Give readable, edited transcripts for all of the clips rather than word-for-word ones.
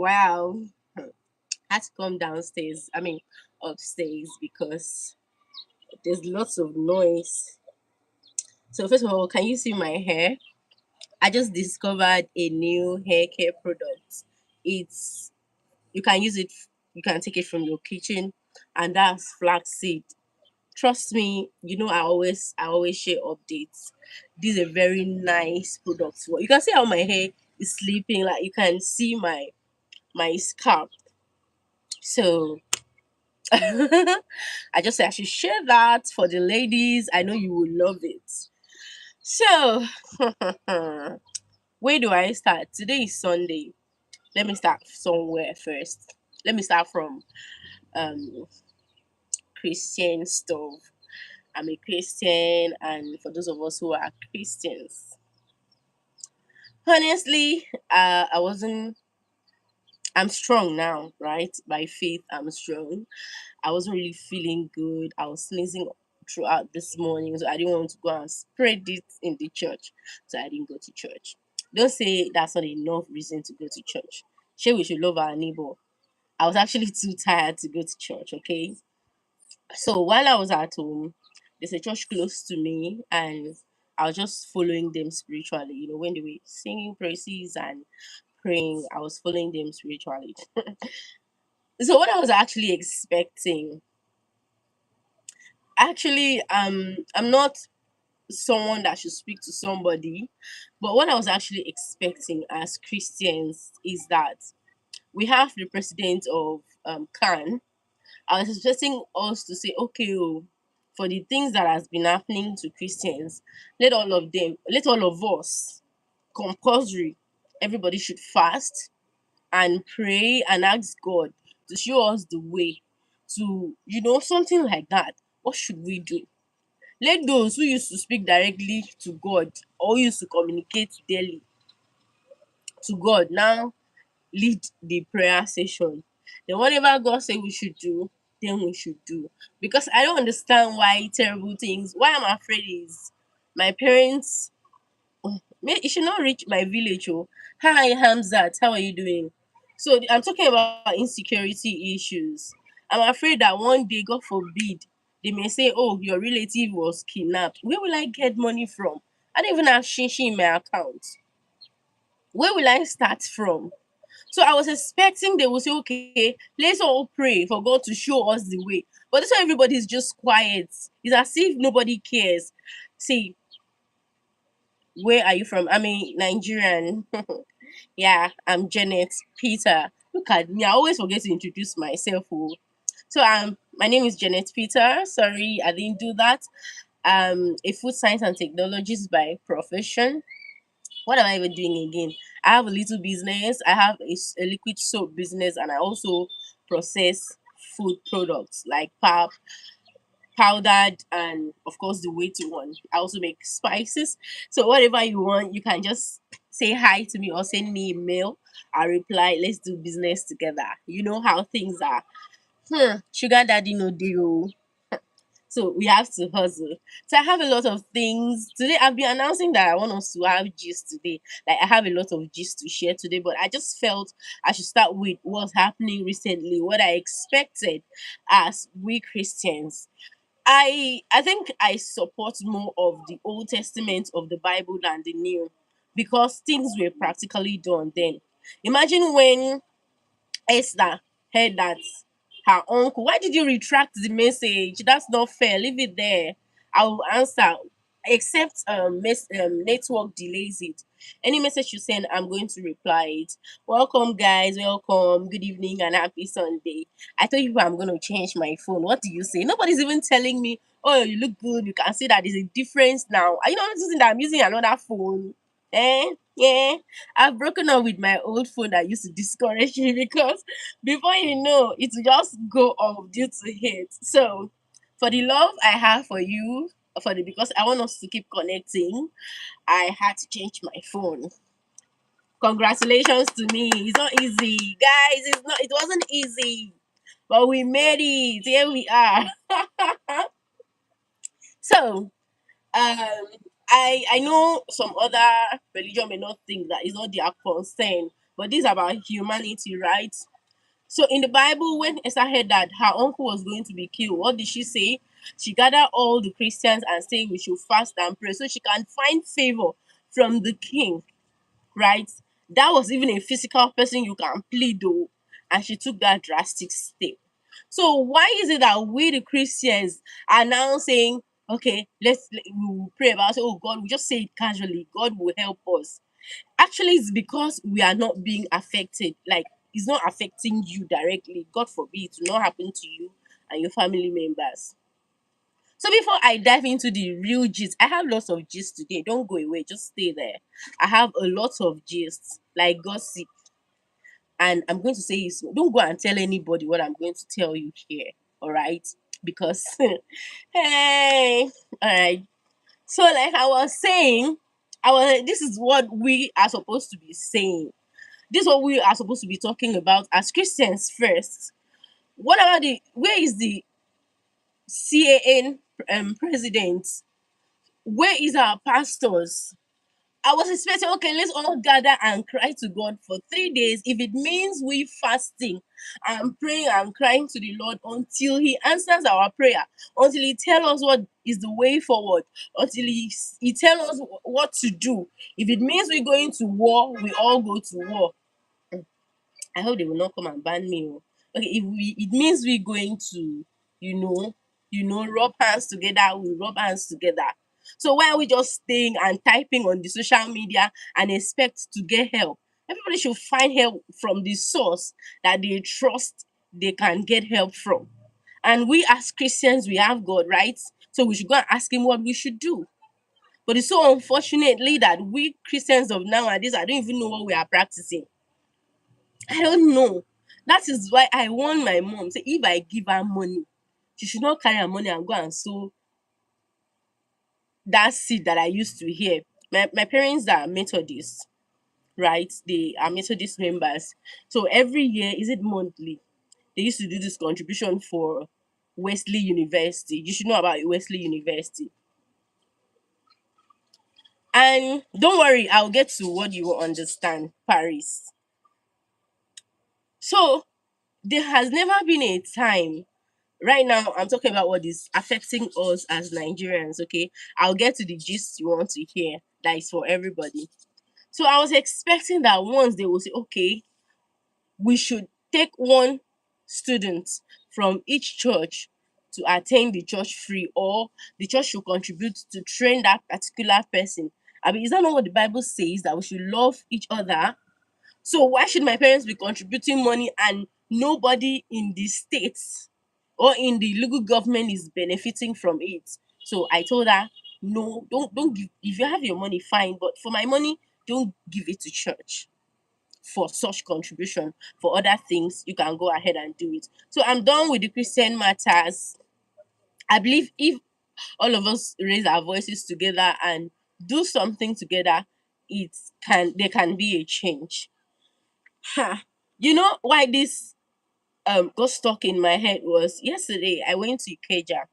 Wow. I had to come downstairs. I mean, upstairs because there's lots of noise. So first of all, can you see my hair? I just discovered a new hair care product. It's you can use it. You can take it from your kitchen, and that's flaxseed. Trust me, I always share updates. This is a very nice product. You can see how my hair is sleeping. Like you can see my scalp. So I just said I should share that for the ladies. I know you will love it. So where do I start? Today is Sunday. Let me start somewhere first. Let me start from um Christian stuff. I'm a Christian, and for those of us who are Christians, honestly, I wasn't. I'm strong now, right? By faith, I'm strong. I wasn't really feeling good. I was sneezing throughout this morning, so I didn't want to go and spread it in the church. So I didn't go to church. Don't say that's not enough reason to go to church. Sure, we should love our neighbor. I was actually too tired to go to church, okay? So while I was at home, there's a church close to me, and I was just following them spiritually. When they were singing praises and praying, I was following them spiritually. So what I was actually expecting, actually, I'm not someone that should speak to somebody, but what I was actually expecting as Christians is that we have the president of CAN. I was expecting us to say, okay, oh, for the things that has been happening to Christians, let all of us, compulsory, everybody should fast and pray and ask God to show us the way to, something like that. What should we do? Let those who used to speak directly to God or used to communicate daily to God now lead the prayer session. Then whatever God say we should do, then we should do. Because I don't understand why terrible things. Why I'm afraid is my parents. It should not reach my village. Oh, hi Hamzat, how are you doing? So I'm talking about insecurity issues. I'm afraid that one day, God forbid, they may say, "Oh, your relative was kidnapped. Where will I get money from? I don't even have shishi in my account. Where will I start from?" So I was expecting they would say, okay, let's all pray for God to show us the way. But this one, everybody is just quiet. It's as if nobody cares. See, where are you from? I'm a Nigerian. Yeah, I'm Janet Peter. Look at me. I always forget to introduce myself. Oh. So my name is Janet Peter. Sorry, I didn't do that. A food science and technologist by profession. What am I even doing again? I have a little business. I have a liquid soap business, and I also process food products like pap, powdered, and of course the weighty one. I also make spices. So whatever you want, you can just say hi to me or send me a mail. I'll reply. Let's do business together. You know how things are. Sugar daddy no deal. So we have to hustle. So I have a lot of things today. I've been announcing that I want us to have gist today. Like I have a lot of gist to share today, but I just felt I should start with what's happening recently, what I expected as we Christians. I think I support more of the Old Testament of the Bible than the New because things were practically done then. Imagine when Esther heard that her uncle, why did you retract the message? That's not fair. Leave it there. I will answer. Except network delays it. Any message you send, I'm going to reply it. Welcome, guys. Welcome. Good evening and happy Sunday. I told you I'm going to change my phone. What do you say? Nobody's even telling me, oh, you look good. You can see that there's a difference now. Are you not noticing that I'm using another phone? Yeah. I've broken up with my old phone that used to discourage me because before you know, it will just go off due to hate. So, for the love I have for you, because I want us to keep connecting, I had to change my phone. Congratulations to me. It's not easy, guys. It wasn't easy, but we made it. Here we are. So, I know some other religion may not think that it's not their concern, but this is about humanity, right? So in the Bible, when Esther heard that her uncle was going to be killed, what did she say? She gathered all the Christians and say we should fast and pray so she can find favor from the king, right? That was even a physical person you can plead though, and she took that drastic step. So why is it that we the Christians are now saying, okay, we will pray about it, oh God, we just say it casually, God will help us. Actually, it's because we are not being affected. Like, it's not affecting you directly. God forbid it will not happen to you and your family members. So before I dive into the real gist, I have lots of gist today. Don't go away, just stay there. I have a lot of gist, like gossip, and I'm going to say it. Don't go and tell anybody what I'm going to tell you here. All right? Because hey, all right. So like I was saying, I was this is what we are supposed to be saying. This is what we are supposed to be talking about as Christians first. What about where is the CAN president? Where is our pastors? I was expecting, okay, let's all gather and cry to God for 3 days. If it means we fasting and praying and crying to the Lord until He answers our prayer, until He tells us what is the way forward, until He tells us what to do. If it means we're going to war, we all go to war. I hope they will not come and ban me. Oh. Okay, if we it means we're going to, you know, rub hands together, we rub hands together. So why are we just staying and typing on the social media and expect to get help? Everybody should find help from the source that they trust they can get help from. And we as Christians, we have God, right? So we should go and ask him what we should do. But it's so unfortunately that we Christians of nowadays, I don't even know what we are practicing. I don't know. That is why I warn my mom. Say if I give her money, she should not carry her money and go and sow that seed that I used to hear. My parents are Methodists, right? They are Methodist members. So every year, is it monthly? They used to do this contribution for Wesley University. You should know about Wesley University. And don't worry, I'll get to what you will understand, Paris. So there has never been a time. Right now, I'm talking about what is affecting us as Nigerians, okay? I'll get to the gist you want to hear that is for everybody. So I was expecting that once they will say, okay, we should take one student from each church to attend the church free, or the church should contribute to train that particular person. I mean, is that not what the Bible says, that we should love each other? So why should my parents be contributing money and nobody in the states or in the local government is benefiting from it? So I told her, no, don't give. If you have your money, fine, but for my money, don't give it to church for such contribution. For other things, you can go ahead and do it. So I'm done with the Christian matters. I believe if all of us raise our voices together and do something together, it can there can be a change. Ha. You know why this got stuck in my head was yesterday I went to Ikeja.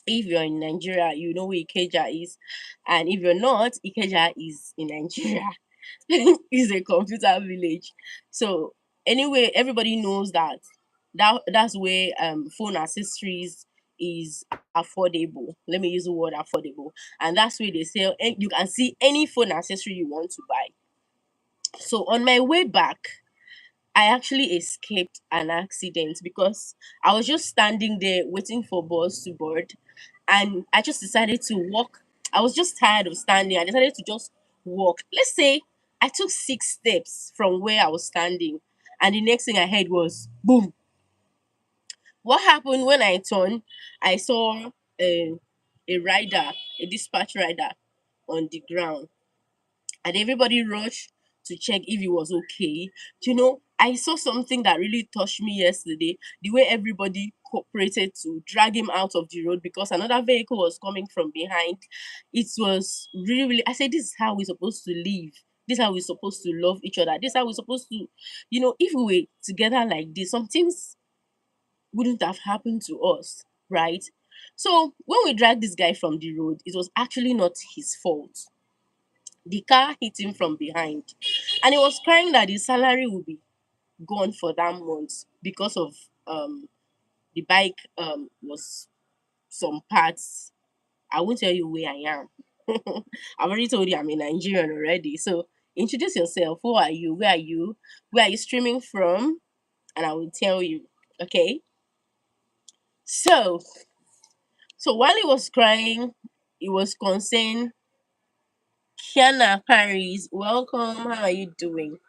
If you're in Nigeria, you know where Ikeja is. And if you're not, Ikeja is in Nigeria. It's a computer village. So anyway, everybody knows that's where phone accessories is affordable. Let me use the word affordable. And that's where they sell and you can see any phone accessory you want to buy. So on my way back, I actually escaped an accident because I was just standing there waiting for bus to board, and I just decided to walk. I was just tired of standing. I decided to just walk. Let's say I took 6 steps from where I was standing, and the next thing I heard was boom. What happened when I turned? I saw a rider, a dispatch rider, on the ground, and everybody rushed to check if he was okay. I saw something that really touched me yesterday. The way everybody cooperated to drag him out of the road because another vehicle was coming from behind. It was really, really. I said, this is how we're supposed to live. This is how we're supposed to love each other. This is how we're supposed to, if we were together like this, some things wouldn't have happened to us, right? So when we dragged this guy from the road, it was actually not his fault. The car hit him from behind, and he was crying that his salary would be gone for that month because of the bike was some parts. I won't tell you where I am. I've already told you I'm a Nigerian already. So introduce yourself. Who are you? Where are you? Where are you streaming from? And I will tell you. Okay. So while he was crying, he was concerned. Kiana Paris, welcome. How are you doing?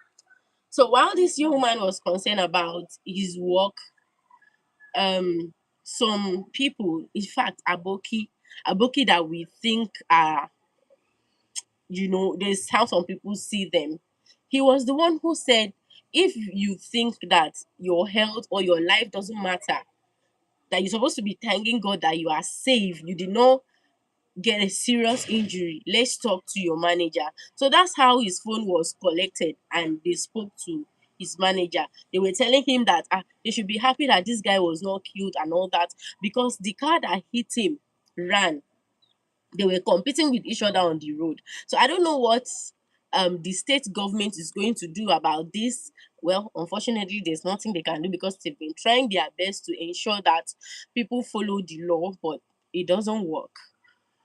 So while this young man was concerned about his work, um, some people, in fact, Aboki that we think are, there's how some people see them. He was the one who said, if you think that your health or your life doesn't matter, that you're supposed to be thanking God that you are safe, you did not get a serious injury, let's talk to your manager. So that's how his phone was collected, and they spoke to his manager. They were telling him that they should be happy that this guy was not killed and all that, because the car that hit him ran. They were competing with each other on the road. So I don't know what the state government is going to do about this. Well, unfortunately, there's nothing they can do because they've been trying their best to ensure that people follow the law, but it doesn't work.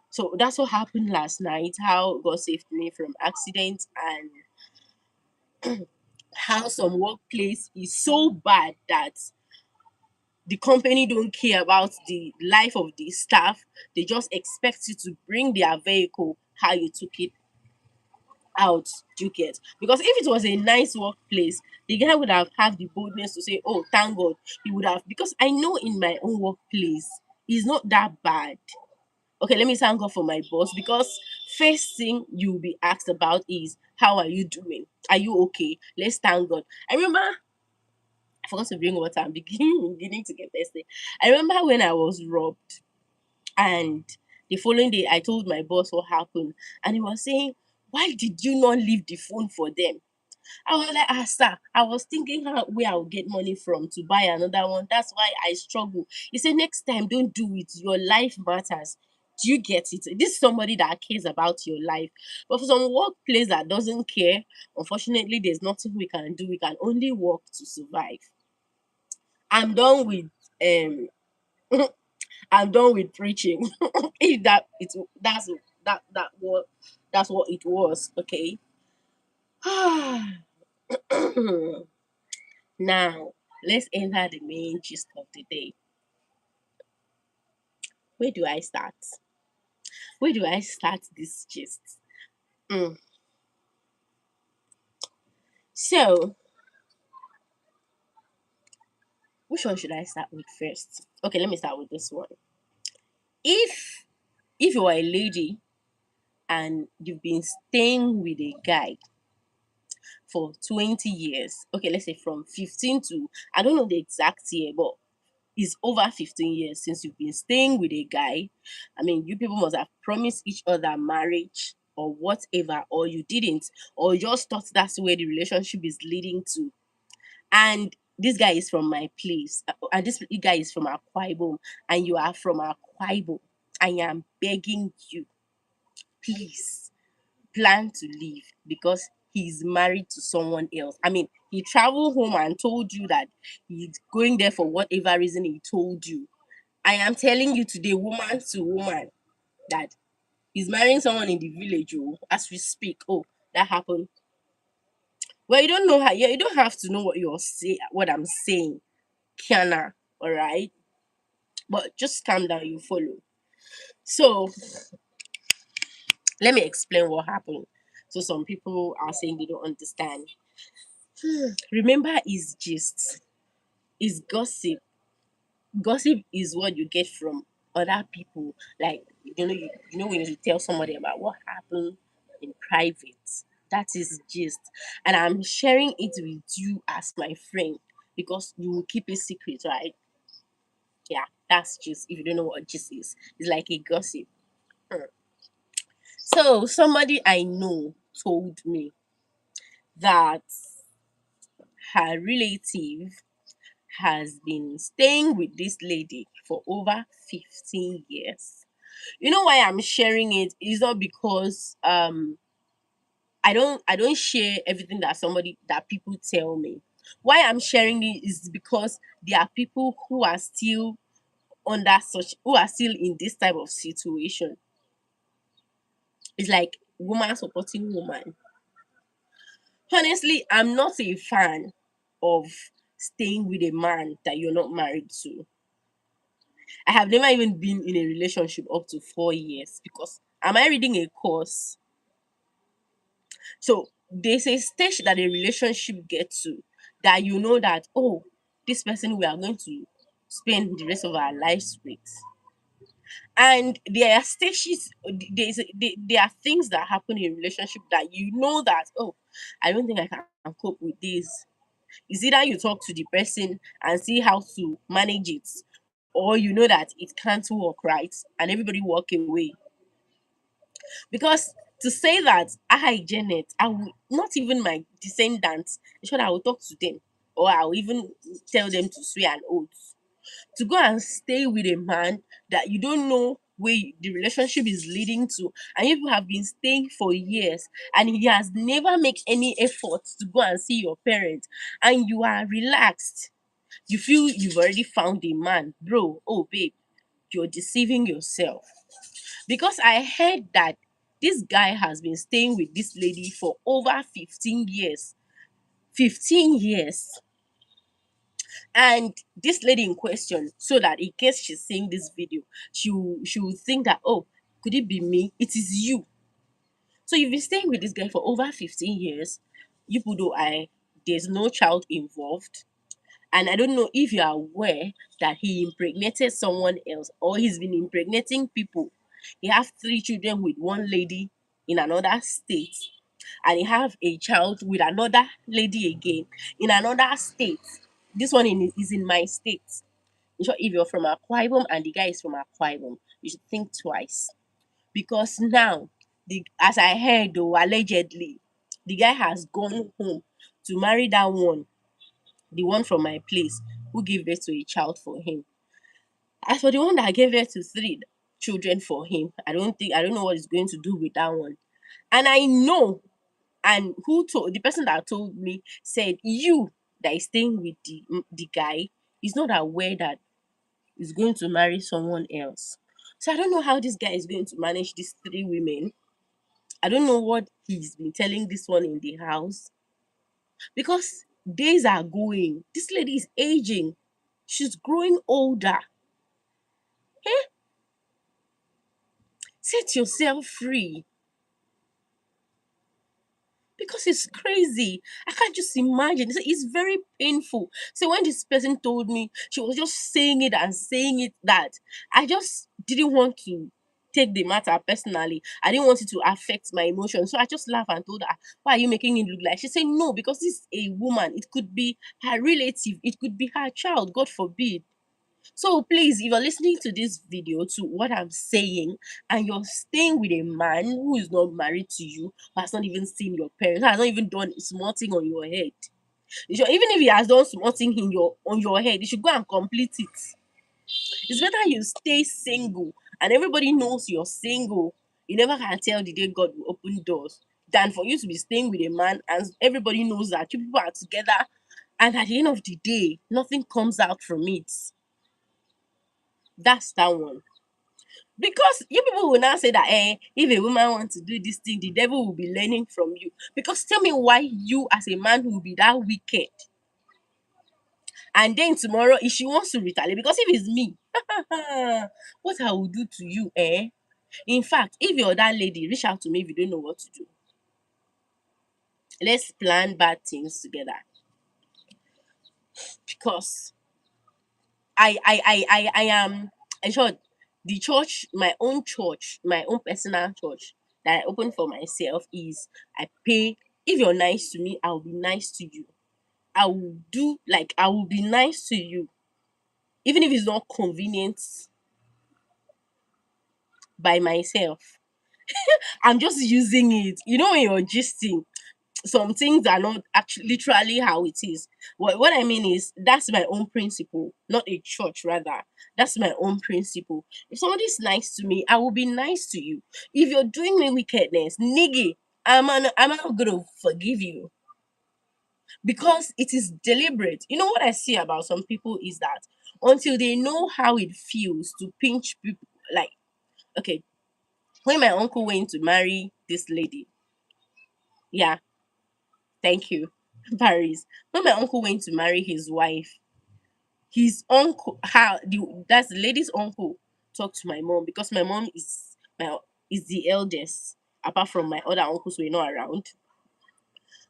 So that's what happened last night, how God saved me from accidents, and how some workplace is so bad that the company don't care about the life of the staff. They just expect you to bring their vehicle how you took it out. Do you get? Because if it was a nice workplace, the guy would have had the boldness to say, oh, thank God. He would have, because I know in my own workplace it's not that bad. Okay, let me thank God for my boss, because first thing you'll be asked about is, how are you doing? Are you okay? Let's thank God. I remember, I forgot to bring water. I'm beginning to get thirsty. I remember when I was robbed, and the following day I told my boss what happened, and he was saying, why did you not leave the phone for them? I was like, sir, I was thinking where I'll get money from to buy another one. That's why I struggle. He said, next time, don't do it. Your life matters. Do you get it? This is somebody that cares about your life. But for some workplace that doesn't care, unfortunately, there's nothing we can do. We can only work to survive. I'm done with um I'm done with preaching. If that's what it was, okay. Now, let's enter the main gist of the day. Where do I start? Where do I start this gist? Mm. So, which one should I start with first? Okay, let me start with this one. If you are a lady and you've been staying with a guy for 20 years, okay, let's say from 15 to, I don't know the exact year, but it's over 15 years since you've been staying with a guy. I mean, you people must have promised each other marriage or whatever, or you didn't, or you just thought that's where the relationship is leading to. And this guy is from my place, and this guy is from Akwa Ibom, and you are from Akwa Ibom. I am begging you, please plan to leave, because he's married to someone else. I mean, he traveled home and told you that he's going there for whatever reason he told you. I am telling you today, woman to woman, that he's marrying someone in the village. Oh, as we speak. Oh, that happened. Well, you don't know how. Yeah, you don't have to know what I'm saying, Kiana. All right, but just calm down. You follow. So let me explain what happened. So some people are saying they don't understand. Remember, is gist, is gossip. Gossip is what you get from other people. Like, when you tell somebody about what happened in private. That is gist. And I'm sharing it with you as my friend, because you will keep it secret, right? Yeah, that's gist. If you don't know what gist is, it's like a gossip. Hmm. So somebody I know told me that her relative has been staying with this lady for over 15 years. You know why I'm sharing it is not because I don't share everything that people tell me. Why I'm sharing it is because there are people who are still in this type of situation. It's like woman supporting woman. Honestly, I'm not a fan of staying with a man that you're not married to. I have never even been in a relationship up to 4 years because am I reading a course? So there's a stage that a relationship gets to that you know that, oh, this person we are going to spend the rest of our lives with. And there are stages, there are things that happen in a relationship that you know that, oh, I don't think I can cope with this. Is either you talk to the person and see how to manage it, or you know that it can't work, right? And everybody walk away. Because to say that I, Janet, I will not even my descendants, sure I will talk to them, or I will even tell them to swear an oath. To go and stay with a man that you don't know where the relationship is leading to, and you have been staying for years, and he has never made any effort to go and see your parents, and you are relaxed. You feel you've already found a man, bro. Oh, babe, you're deceiving yourself. Because I heard that this guy has been staying with this lady for over 15 years. 15 years. And this lady in question, so that in case she's seeing this video, she will think that, oh, could it be me? It is you. So you've been staying with this guy for over 15 years. You put I there's no child involved. And I don't know if you are aware that he impregnated someone else or he's been impregnating people. He have 3 children with one lady in another state, and he have a child with another lady again in another state. This one is in my state. In short, if you're from Akwa Ibom and the guy is from Akwa Ibom, you should think twice. Because now, as I heard, though, allegedly, the guy has gone home to marry that one, the one from my place, who gave birth to a child for him. As for the one that gave birth to 3 children for him, I don't know what he's going to do with that one. And I know, and who told the person that told me said you that is staying with the guy is not aware that he's going to marry someone else. So I don't know how this guy is going to manage these 3 women. I don't know what he's been telling this one in the house, because days are going. This lady is aging. She's growing older. Eh? Set yourself free, because it's crazy. I can't just imagine. It's very painful. So when this person told me, she was just saying it and saying it that I just didn't want to take the matter personally. I didn't want it to affect my emotions. So I just laughed and told her, why are you making it look like? She said, no, because this is a woman. It could be her relative. It could be her child. God forbid. So please, if you're listening to this video, to what I'm saying, and you're staying with a man who is not married to you, who has not even seen your parents, who has not even done a small thing on your head. Even if he has done small thing in your on your head, you should go and complete it. It's better you stay single and everybody knows you're single. You never can tell the day God will open doors, than for you to be staying with a man and everybody knows that you people are together, and at the end of the day, nothing comes out from it. That's that one. Because you people will now say that, if a woman wants to do this thing, the devil will be learning from you. Because tell me why you as a man will be that wicked. And then tomorrow, if she wants to retaliate, because if it's me, what I will do to you, eh? In fact, if you're that lady, reach out to me if you don't know what to do. Let's plan bad things together. Because I am, in short, the church, my own personal church that I open for myself is, I pay. If you're nice to me, I'll be nice to you. I will be nice to you, even if it's not convenient by myself. I'm just using it. You know, when you're gisting, some things are not actually literally how it is. What I mean is, that's my own principle, not a church, rather. That's my own principle. If somebody's nice to me, I will be nice to you. If you're doing me wickedness, nigga, I'm not gonna forgive you because it is deliberate. You know what I see about some people is that until they know how it feels to pinch people, like, okay, when my uncle went to marry this lady, yeah, thank you, Paris. When my uncle went to marry his wife, his uncle, that's the lady's uncle, talked to my mom because my mom is the eldest, apart from my other uncles who were not around.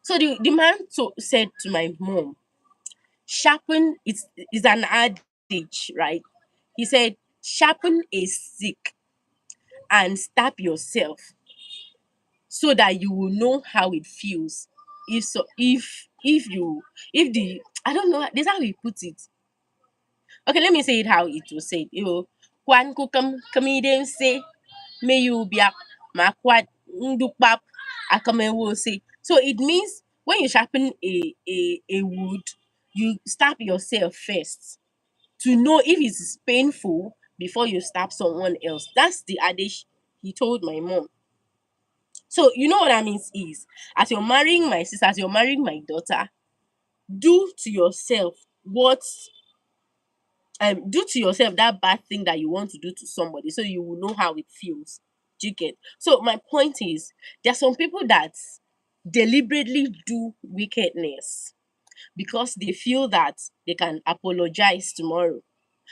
So the man said to my mom, sharpen is an adage, right? He said, sharpen a stick and stab yourself so that you will know how it feels. If you if the I don't know, this is how he put it. Okay, let me say it how it was said. You kwan ku comedian say may you be up ma kwat ndukpap will say. So it means when you sharpen a wood, you stab yourself first to know if it is painful before you stab someone else. That's the adage he told my mom. So you know what that means is, as you're marrying my sister, as you're marrying my daughter, do to yourself what do to yourself that bad thing that you want to do to somebody so you will know how it feels. Do you get? So my point is, there are some people that deliberately do wickedness because they feel that they can apologize tomorrow,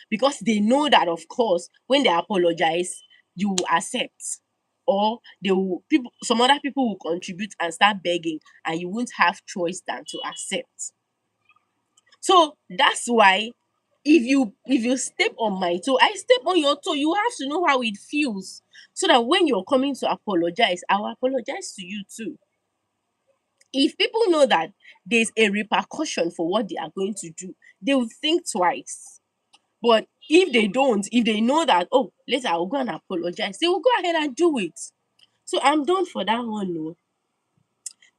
because they know that of course when they apologize you will accept, or they will people some other people will contribute and start begging, and you won't have choice than to accept. So that's why if you step on my toe, I step on your toe. You have to know how it feels so that when you're coming to apologize, I'll apologize to you too. If people know that there's a repercussion for what they are going to do, they will think twice. But if they don't, if they know that, oh, later I'll go and apologize, they will go ahead and do it. So I'm done for that one. No.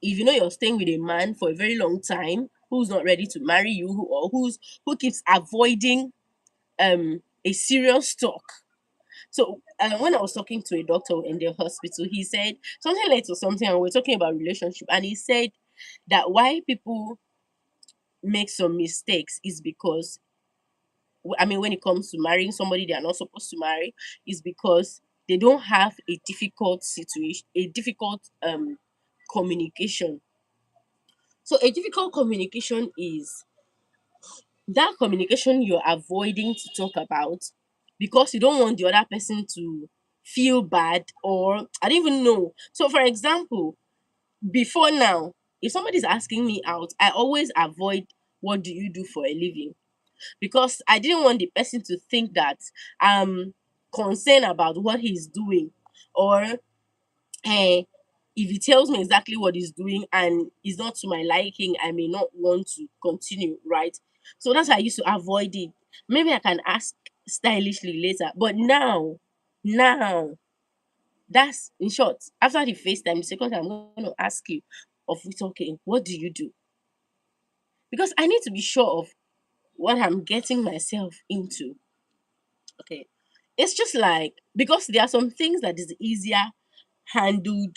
If you know you're staying with a man for a very long time who's not ready to marry you, or who keeps avoiding a serious talk. So when I was talking to a doctor in the hospital, he said something led to something, and we're talking about relationship, and he said that why people make some mistakes is because, I mean, when it comes to marrying somebody they are not supposed to marry, is because they don't have a difficult situation, a difficult communication. So a difficult communication is that communication you're avoiding to talk about because you don't want the other person to feel bad, or I don't even know. So for example, before now, if somebody's asking me out, I always avoid what do you do for a living, because I didn't want the person to think that I'm concerned about what he's doing, or if he tells me exactly what he's doing and is not to my liking, I may not want to continue, right? So that's why I used to avoid it. Maybe I can ask stylishly later, but now, that's in short. After the FaceTime, the second time I'm going to ask you, of we talking, what do you do? Because I need to be sure of what I'm getting myself into. Okay. It's just like, because there are some things that is easier handled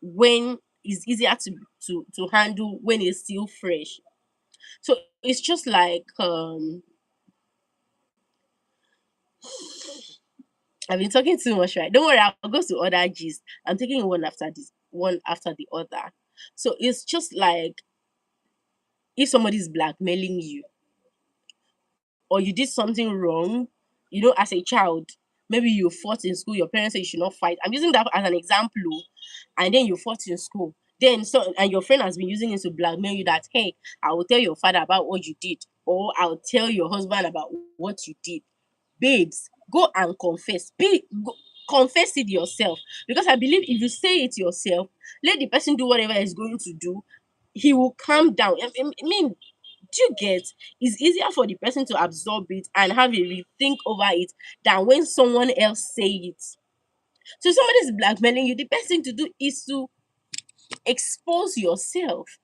when it's easier to handle when it's still fresh. So it's just like I've been talking too much, right? Don't worry, I'll go to other gist. I'm taking one after the other. So it's just like if somebody's blackmailing you, or you did something wrong, as a child, maybe you fought in school, your parents say you should not fight. I'm using that as an example, oh, and then you fought in school. Then so and your friend has been using it to blackmail you that, hey, I will tell your father about what you did, or I'll tell your husband about what you did. Babes, go and confess. Confess it yourself. Because I believe if you say it yourself, let the person do whatever he's going to do, he will calm down. I mean, do you get? It's easier for the person to absorb it and have a rethink over it than when someone else say it. So if somebody is blackmailing you, the best thing to do is to expose yourself.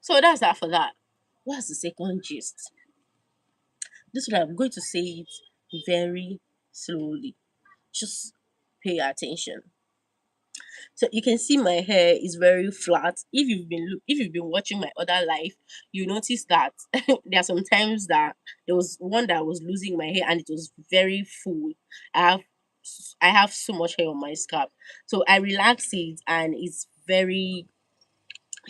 So that's that for that. What's the second gist? This one I'm going to say it very slowly. Just pay attention. So you can see my hair is very flat. If you've been watching my other life, you notice that there are some times that there was one that I was losing my hair and it was very full. I have I have so much hair on my scalp. So I relax it and it's very,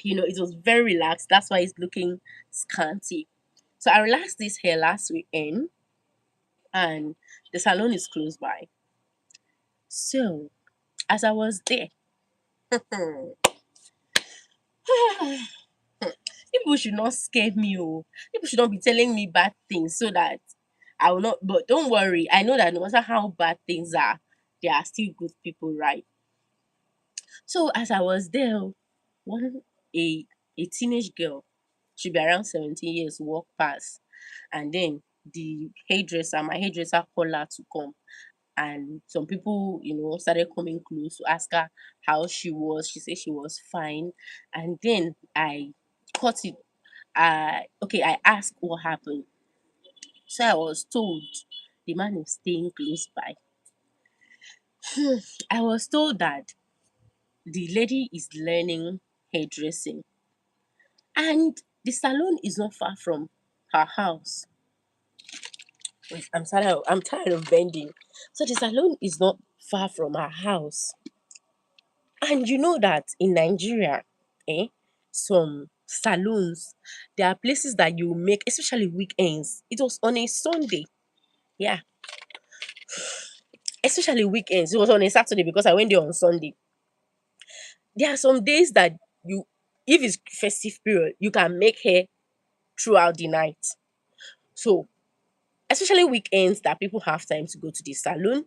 it was very relaxed. That's why it's looking scanty. So I relaxed this hair last weekend and the salon is close by. So as I was there, people should not scare me. Oh, people should not be telling me bad things so that I will not. But don't worry, I know that no matter how bad things are, there are still good people, right? So as I was there, one a a teenage girl, she'd be around 17 years, walked past, and then my hairdresser called her to come. And some people, started coming close to ask her how she was. She said she was fine. And then I caught it. I asked what happened. So I was told the man is staying close by. I was told that the lady is learning hairdressing and the salon is not far from her house. Wait, I'm tired of bending. So the salon is not far from her house. And you know that in Nigeria, eh, some saloons, there are places that you make, especially weekends. It was on a Sunday. Yeah, especially weekends. It was on a Saturday because I went there on Sunday. There are some days that you, if it's festive period, you can make hair throughout the night. So, especially weekends that people have time to go to the salon.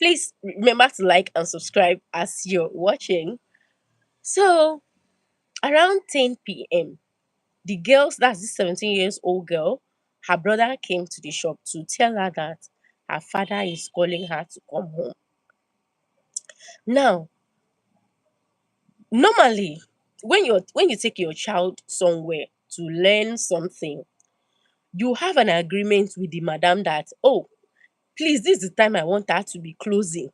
Please remember to like and subscribe as you're watching. So, around 10 p.m., the girls, that's this 17 years old girl, her brother came to the shop to tell her that her father is calling her to come home. Now, normally, when you take your child somewhere to learn something, you have an agreement with the madam that, oh, please, this is the time I want her to be closing.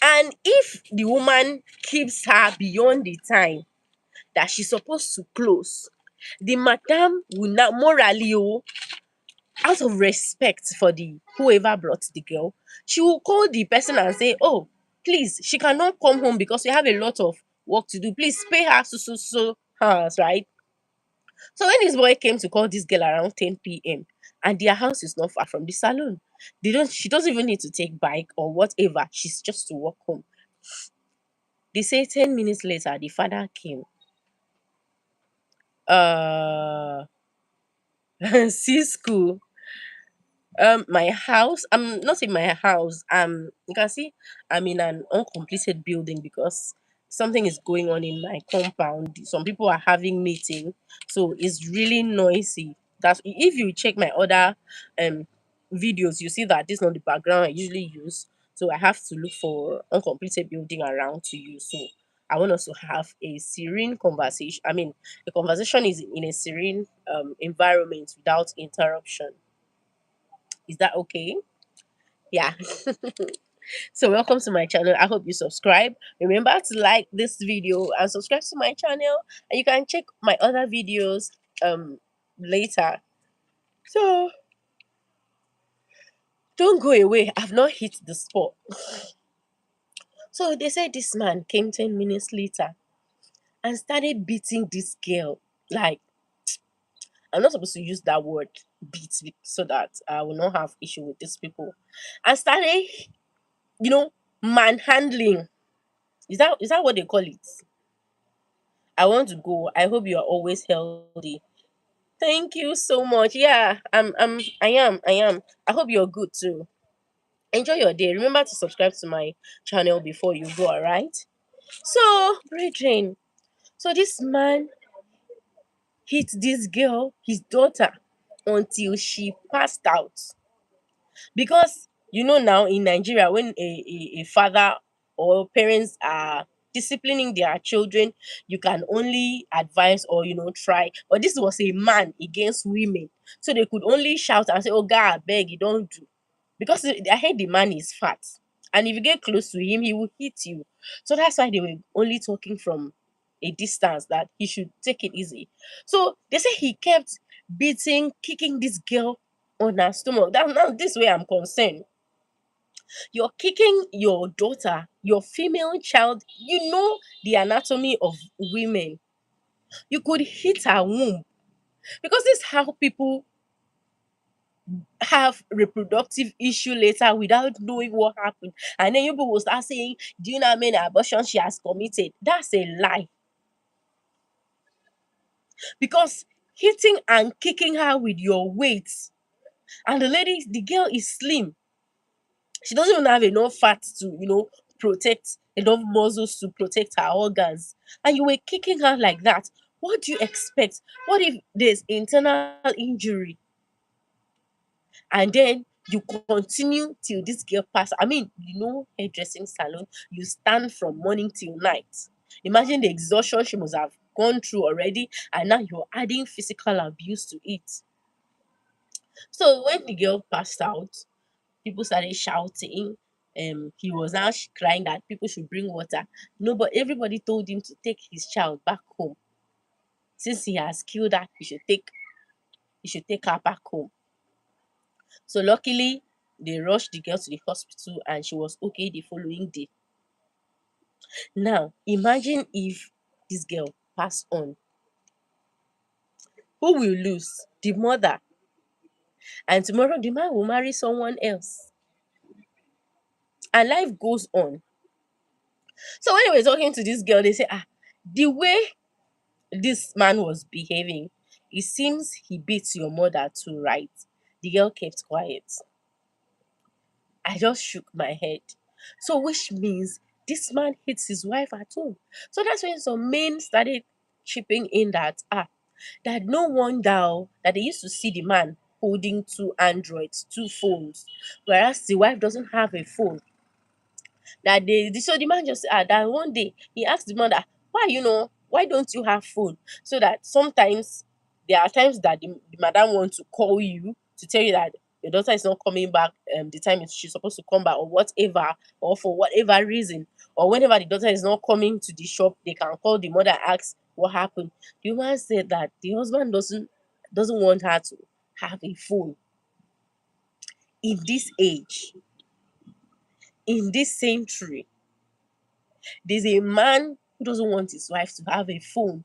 And if the woman keeps her beyond the time that she's supposed to close, the madam will now morally, out of respect for the whoever brought the girl, she will call the person and say, oh, please, she cannot come home because we have a lot of work to do. Please pay her so hours, right? So when this boy came to call this girl around 10 p.m. and their house is not far from the salon, she doesn't even need to take bike or whatever. She's just to walk home. They say 10 minutes later the father came. Uh see school. My house, I'm not in my house. You can see I'm in an uncompleted building because something is going on in my compound. Some people are having meeting, so it's really noisy. That's if you check my other um videos, you see that this is not the background I usually use. So I have to look for uncompleted building around to use. So I want us to have a serene conversation. I mean, the conversation is in a serene environment without interruption. Is that okay? Yeah. So welcome to my channel. I hope you subscribe. Remember to like this video and subscribe to my channel. And you can check my other videos later. So don't go away. I've not hit the spot. So they said this man came 10 minutes later and started beating this girl. Like, I'm not supposed to use that word beat so that I will not have issue with these people. And started, manhandling. Is that what they call it? I want to go. I hope you are always healthy. Thank you so much. Yeah, I am. I hope you're good too. Enjoy your day. Remember to subscribe to my channel before you go, alright? So, brethren, so this man hit this girl, his daughter, until she passed out. Because now in Nigeria, when a father or parents are disciplining their children, you can only advise or try. But this was a man against women, so they could only shout and say, "Oh God, I beg you, don't do." Because I heard the man is fat. And if you get close to him, he will hit you. So that's why they were only talking from a distance that he should take it easy. So they say he kept beating, kicking this girl on her stomach. That now this way I'm concerned. You're kicking your daughter, your female child. You know the anatomy of women. You could hit her womb because this is how people have reproductive issue later without knowing what happened. And then you people will start saying, do you know how many abortions she has committed? That's a lie. Because hitting and kicking her with your weight, and the girl is slim. She doesn't even have enough fat to, protect enough muscles to protect her organs. And you were kicking her like that. What do you expect? What if there's internal injury? And then you continue till this girl pass. I mean, hairdressing salon, you stand from morning till night. Imagine the exhaustion she must have gone through already, and now you're adding physical abuse to it. So when the girl passed out, people started shouting. He was now crying that people should bring water. No, but everybody told him to take his child back home. Since he has killed her, he should take her back home. So luckily, they rushed the girl to the hospital and she was okay the following day. Now, imagine if this girl passed on. Who will lose? The mother. And tomorrow the man will marry someone else. And life goes on. So when they were talking to this girl, they say, the way this man was behaving, it seems he beats your mother too, right? The girl kept quiet. I just shook my head. So, which means this man hits his wife at home. So that's when some men started chipping in that no wonder that they used to see the man holding two androids, two phones, whereas the wife doesn't have a phone. That so the man just that one day he asked the mother, why don't you have phone? So that sometimes there are times that the madam wants to call you to tell you that your daughter is not coming back the time she's supposed to come back, or whatever, or for whatever reason, or whenever the daughter is not coming to the shop, they can call the mother and ask what happened. The woman said that the husband doesn't want her to have a phone in this age, in this century. There's a man who doesn't want his wife to have a phone.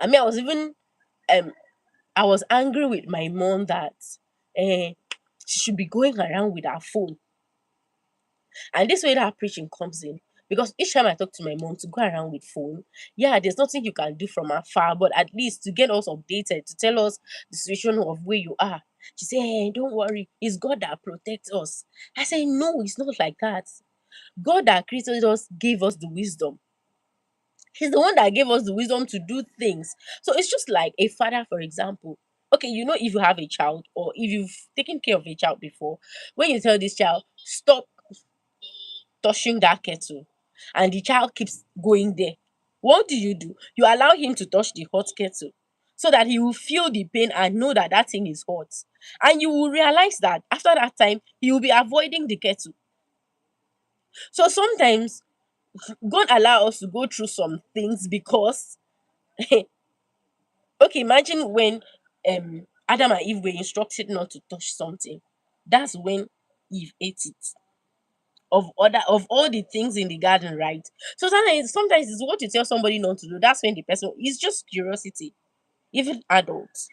I mean, um I was angry with my mom that she should be going around with her phone. And this way that preaching comes in. Because each time I talk to my mom to go around with phone, yeah, there's nothing you can do from afar, but at least to get us updated, to tell us the situation of where you are. She said, hey, don't worry, it's God that protects us. I say, no, it's not like that. God that created us gave us the wisdom. He's the one that gave us the wisdom to do things. So it's just like a father, for example. Okay, if you have a child or if you've taken care of a child before, when you tell this child, stop touching that kettle, and the child keeps going there, what do? You allow him to touch the hot kettle so that he will feel the pain and know that that thing is hot. And you will realize that after that time, he will be avoiding the kettle. So sometimes God allow us to go through some things because okay, imagine when Adam and Eve were instructed not to touch something. That's when Eve ate it. Of all the things in the garden, right? So sometimes it's what you tell somebody not to do. That's when the person is just curiosity. Even adults,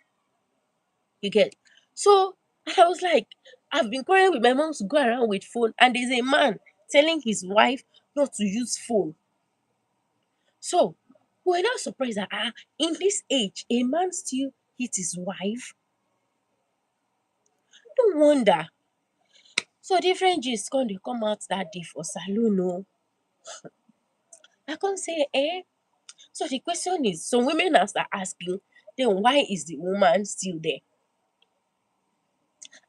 you get. So I was like, I've been quarreling with my mom to go around with phone, and there's a man telling his wife not to use phone. So we're not surprised that in this age, a man still hit his wife. No wonder. So different gist come dey come out that day for saloon oh. I come say so the question is, some women now start asking, then why is the woman still there?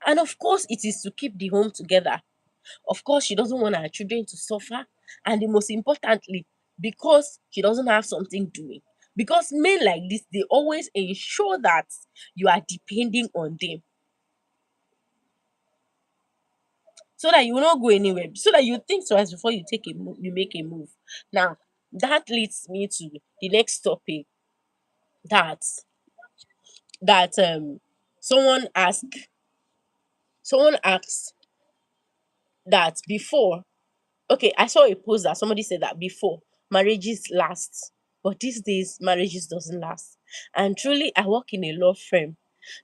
And of course it is to keep the home together. Of course she doesn't want her children to suffer, and the most importantly, because she doesn't have something doing. Because men like this, they always ensure that you are depending on them. so that you will not go anywhere, so that you think twice before you take a move, you make a move. Now that leads me to the next topic, that that someone asked someone asked that before. Okay, I saw a post that somebody said that before marriages last, but these days marriages doesn't last. And truly, I work in a law firm.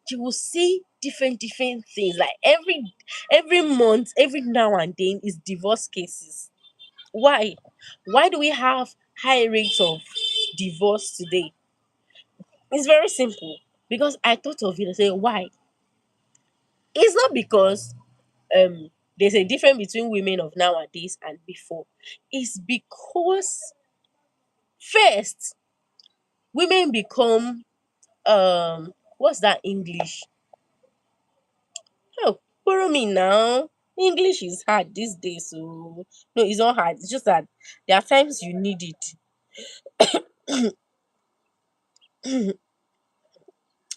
You will see different things, like every month, every now and then is divorce cases. Why? Why do we have high rates of divorce today? It's very simple. Because I thought of it and say why? It's not because there's a difference between women of nowadays and before. It's because first, women become what's that English? Oh, borrow me now. English is hard these days, so no, it's not hard. It's just that there are times you need it.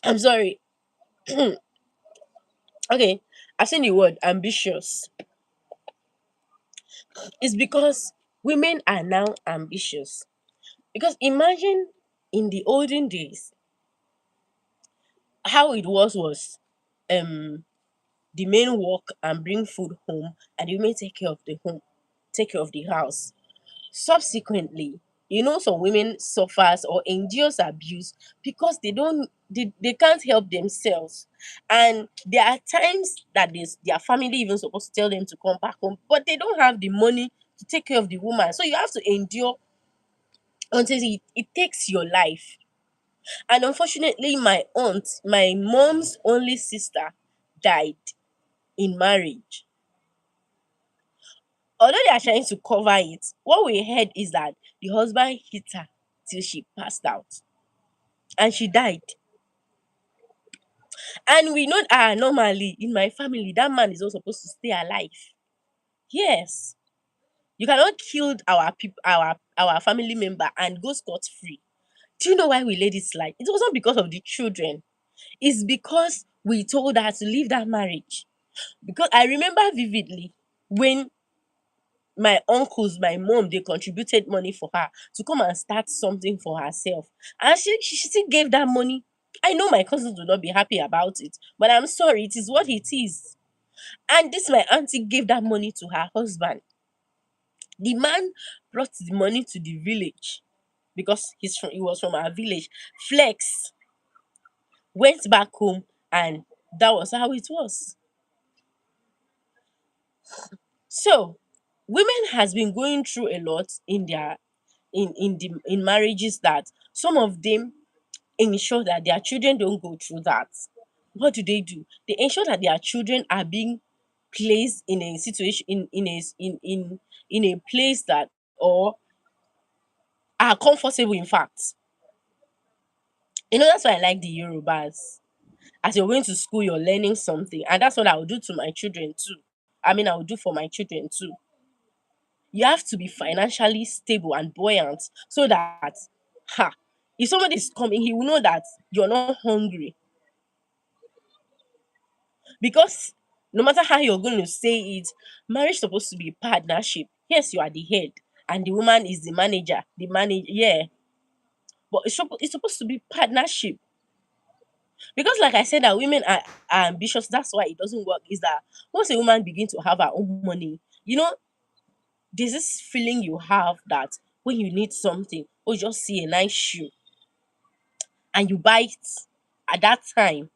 I'm sorry. Okay, I've seen the word ambitious. It's because women are now ambitious. Because imagine in the olden days, how it was um the men work and bring food home, and the women take care of the home, take care of the house. Subsequently, some women suffers or endures abuse because they can't help themselves. And there are times that their family even supposed to tell them to come back home, but they don't have the money to take care of the woman. So you have to endure until it takes your life. And unfortunately, my mom's only sister, died in marriage. Although they are trying to cover it, what we heard is that the husband hit her till she passed out and she died. And we know normally in my family, that man is not supposed to stay alive. Yes. You cannot kill our people, our family member and go scot free. Do you know why we let it slide? It wasn't because of the children. It's because we told her to leave that marriage. Because I remember vividly when my uncles, my mom, they contributed money for her to come and start something for herself. And she still gave that money. I know my cousins will not be happy about it, but I'm sorry, it is what it is. And this my auntie gave that money to her husband. The man brought the money to the village because he was from our village. Flex went back home, and that was how it was. So women has been going through a lot in their in marriages, that some of them ensure that their children don't go through that. What do? They ensure that their children are being placed in a situation in a place that, or are comfortable, in fact. That's why I like the Yorubas. As you're going to school, you're learning something, and that's what I will do to my children too. I mean, I will do for my children too. You have to be financially stable and buoyant, so that, ha, if somebody is coming, he will know that you're not hungry. Because no matter how you're going to say it, marriage is supposed to be partnership. Yes, you are the head, and the woman is the manager. The manager, yeah, but it's supposed to be partnership. Because, like I said, that women are ambitious. That's why it doesn't work. Is that once a woman begin to have her own money, there's this feeling you have that when you need something, or you just see a nice shoe and you buy it at that time,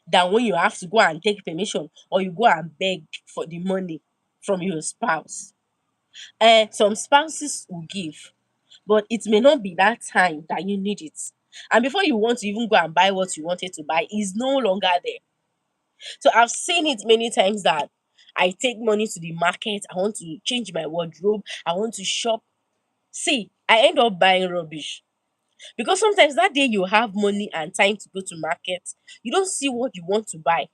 than when you have to go and take permission, or you go and beg for the money from your spouse. Some spouses will give, but it may not be that time that you need it. And before you want to even go and buy what you wanted to buy, is no longer there. So I've seen it many times that I take money to the market, I want to change my wardrobe, I want to shop. See, I end up buying rubbish. Because sometimes that day you have money and time to go to market, you don't see what you want to buy.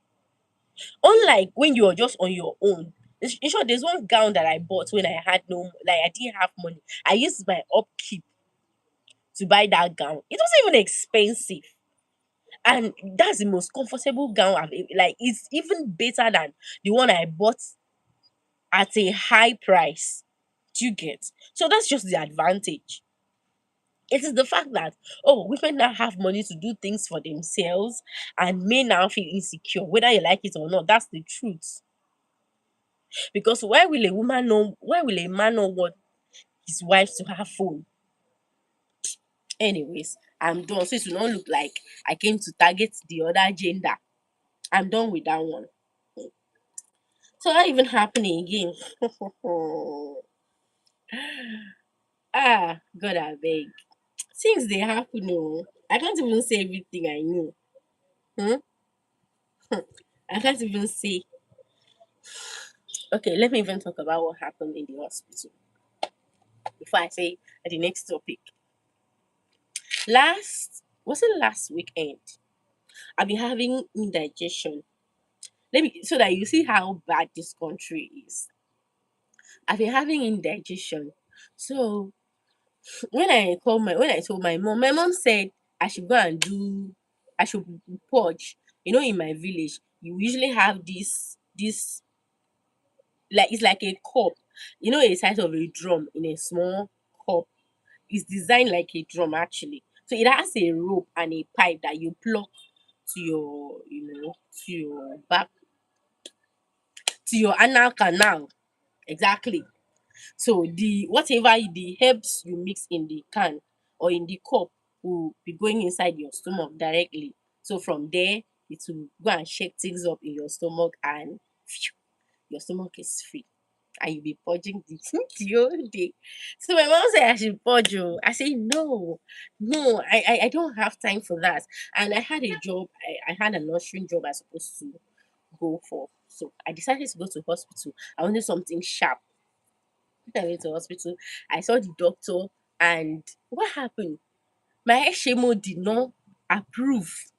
Unlike when you're just on your own. In short, there's one gown that I bought when I had no, like, I didn't have money. I used my upkeep to buy that gown. It wasn't even expensive. And that's the most comfortable gown like, it's even better than the one I bought at a high price. Do you get? So that's just the advantage. It is the fact that, oh, women now have money to do things for themselves and may now feel insecure, whether you like it or not. That's the truth. Because why will a man not want his wife to have phone? Anyways, I'm done. So it will not look like I came to target the other gender. I'm done with that one. So that even happening again. God I beg. Things they happen, oh. I can't even say everything I know. Hmm? I can't even say. Okay, let me even talk about what happened in the hospital before I say the next topic. Was it last weekend? I've been having indigestion. Let me so that you see how bad this country is. I've been having indigestion. So when I told my mom said I should go and do I should purge. You know, in my village, you usually have this like it's like a cup. You know, a size of a drum in a small cup. It's designed like a drum actually. So it has a rope and a pipe that you plug to your, to your back, to your anal canal. Exactly. So the whatever the herbs you mix in the can or in the cup will be going inside your stomach directly. So from there, it will go and shake things up in your stomach, and phew, your stomach is free. And you'll be purging the whole day. So my mom said I should purge. Oh. I said no, no, I don't have time for that. And I had a job. I had a nursery job I was supposed to go for. So I decided to go to hospital. I wanted something sharp. I went to hospital. I saw the doctor, and what happened? My HMO did not approve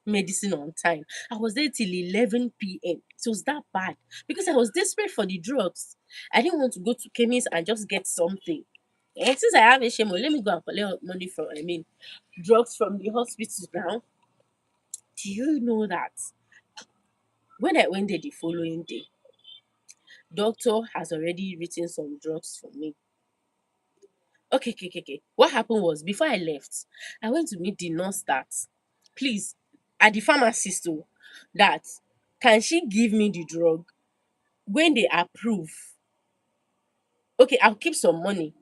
medicine on time. I was there till 11 p.m. It was that bad because I was desperate for the drugs. I didn't want to go to chemist and just get something. And since I have HMO, let me go and collect money from, drugs from the hospital now. Do you know that when I went there the following day, doctor has already written some drugs for me. Okay, okay, okay, okay. What happened was before I left, I went to meet the nurse that, please, at the pharmacist, oh, that can she give me the drug when they approve? Okay, I'll keep some money.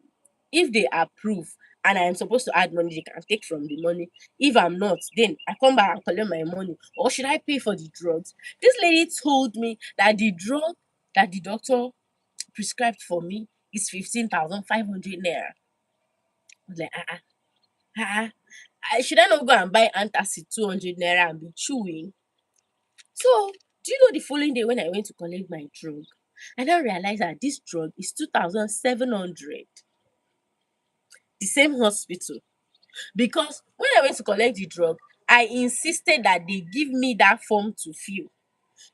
If they approve and I am supposed to add money, they can take from the money. If I'm not, then I come back and collect my money. Or should I pay for the drugs? This lady told me that the drug that the doctor prescribed for me is 15,500 naira. I was like, ah, should I not go and buy antacid 200 naira and be chewing? So, do you know the following day when I went to collect my drug, I now realized that this drug is 2,700. The same hospital. Because when I went to collect the drug, I insisted that they give me that form to fill.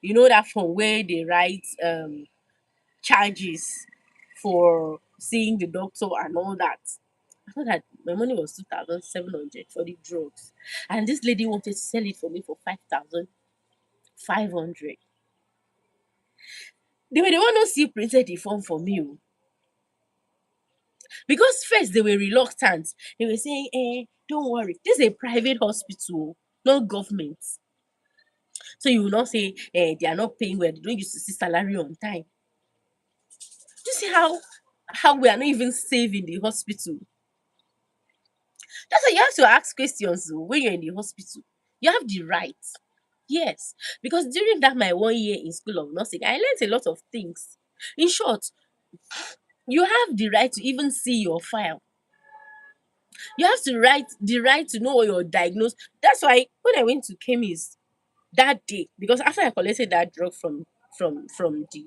You know that form where they write charges for seeing the doctor and all that. I thought that my money was 2,700 for the drugs. And this lady wanted to sell it for me for 5,500. They were the one who still printed the form for me. Oh. Because first they were reluctant. They were saying, don't worry. This is a private hospital, not government. So you will not say they are not paying well, they don't used to see salary on time. Do you see how we are not even safe in the hospital? That's why you have to ask questions oh, when you're in the hospital. You have the right. Yes. Because during that my 1 year in school of nursing, I learned a lot of things. In short, you have the right to even see your file. You have to write the right to know what you're diagnosed. That's why when I went to chemist that day, because after I collected that drug from the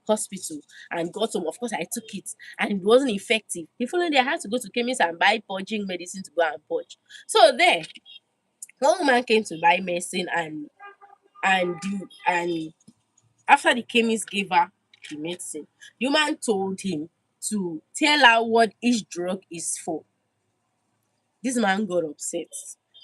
hospital and got home, of course I took it and it wasn't effective. The following day I had to go to chemist and buy purging medicine to go and purge. So there, one woman came to buy medicine and after the chemist gave her the medicine, the woman told him to tell her what each drug is for. This man got upset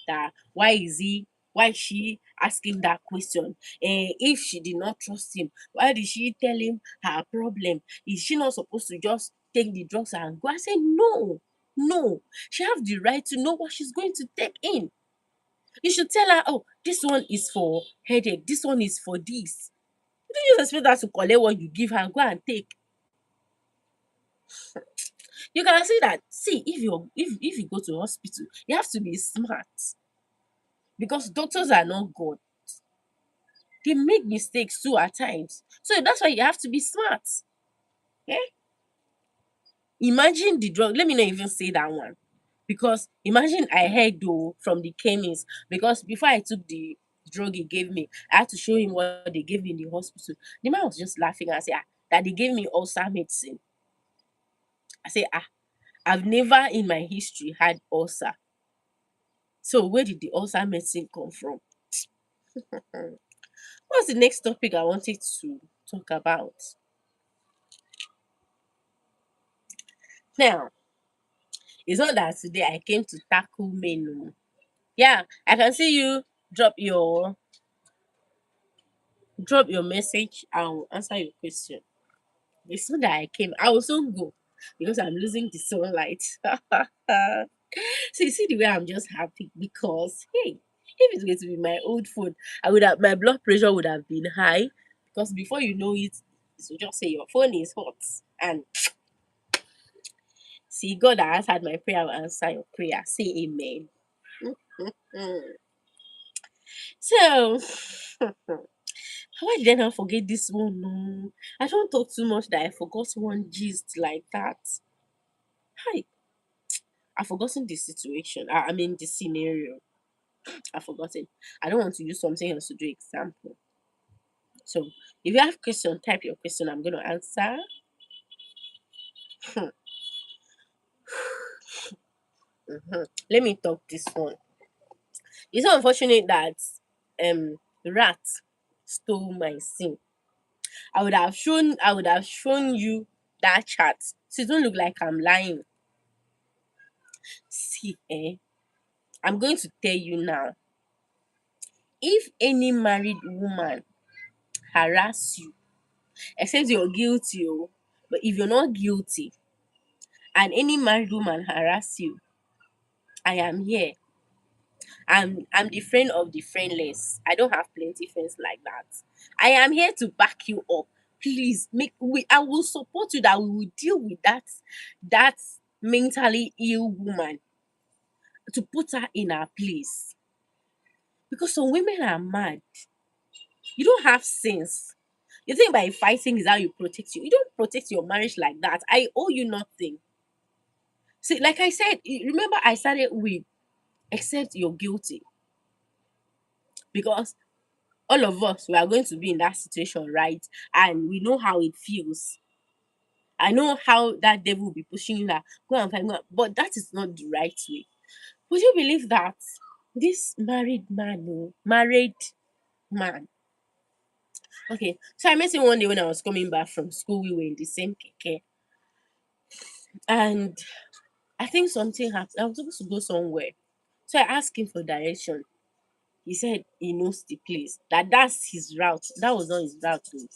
that why is he Why is she asking that question? If she did not trust him, why did she tell him her problem? Is she not supposed to just take the drugs and go? I say no, no. She have the right to know what she's going to take in. You should tell her, oh, this one is for headache, this one is for this. You don't just expect her to collect what you give her, go and take. You can see that. See, if you go to hospital, you have to be smart because doctors are not God. They make mistakes too at times. So that's why you have to be smart. Yeah. Imagine the drug. Let me not even say that one. Because imagine I heard though from the chemist, because before I took the drug he gave me, I had to show him what they gave me in the hospital. The man was just laughing and say, that they gave me ulcer medicine. I say, I've never in my history had ulcer. So where did the ulcer medicine come from? What's the next topic I wanted to talk about? Now, it's not that today I came to tackle men. Oh. Yeah, I can see you drop your drop your message. I'll answer your question. It's not that I came. I will soon go because I'm losing the sunlight. So you see the way I'm just happy because hey, if it's going to be my old phone, I would have my blood pressure would have been high because before you know it, so just say your phone is hot and see God that answered my prayer will answer your prayer. Say amen. Mm. So why did I not forget this one? No, I don't talk too much that I forgot one gist like that. Hi, I've forgotten the situation. I mean the scenario. I've forgotten. I don't want to use something else to do example. So if you have question, type your question. I'm gonna answer. Let me talk this one. It's so unfortunate that rat stole my sim. I would have shown you that chat. So it don't look like I'm lying. See, I'm going to tell you now. If any married woman harass you, except you're guilty, oh, but if you're not guilty and any married woman harass you, I am here. I'm the friend of the friendless. I don't have plenty friends like that. I am here to back you up. Please make we I will support you that we will deal with that mentally ill woman to put her in her place. Because some women are mad. You don't have sense. You think by fighting is how you protect you. You don't protect your marriage like that. I owe you nothing. See, like I said, remember I started with except you're guilty. Because all of us we are going to be in that situation, right? And we know how it feels. I know how that devil will be pushing you that go and find God, but that is not the right way. Would you believe that this married man, oh, married man? Okay, so I met him one day when I was coming back from school. We were in the same keke, and I think something happened. I was supposed to go somewhere, so I asked him for direction. He said he knows the place. That's his route. That was not his route. Though.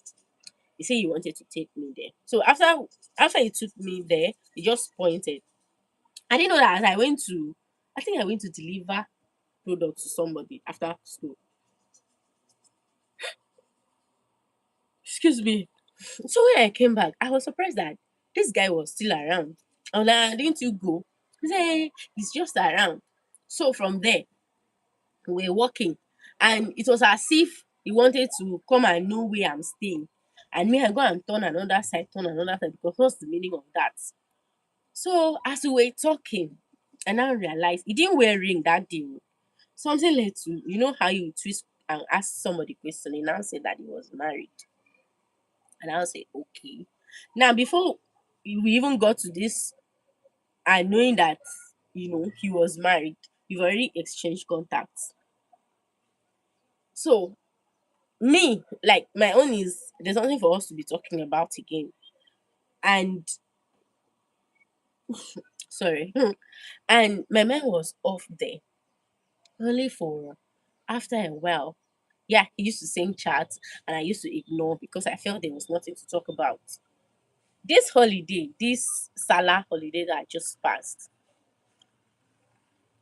He said he wanted to take me there. So after he took me there, he just pointed. I didn't know that as I think I went to deliver product to somebody after school. Excuse me. So when I came back, I was surprised that this guy was still around. I was like, didn't you go? He said, he's just around. So from there, we were walking. And it was as if he wanted to come and know where I'm staying. And me, I go and turn another side, because what's the meaning of that? So as we were talking, I now realized he didn't wear ring that day. Oh. Something led to, you know how you twist and ask somebody question, he now said that he was married. And I'll say, okay. Now before we even got to this and knowing that, he was married, we've already exchanged contacts. So me, like my own is there's nothing for us to be talking about again. And sorry. And my mind was off there. Only for After a while, yeah, he used to send chats and I used to ignore because I felt there was nothing to talk about. This holiday, this Salah holiday that I just passed,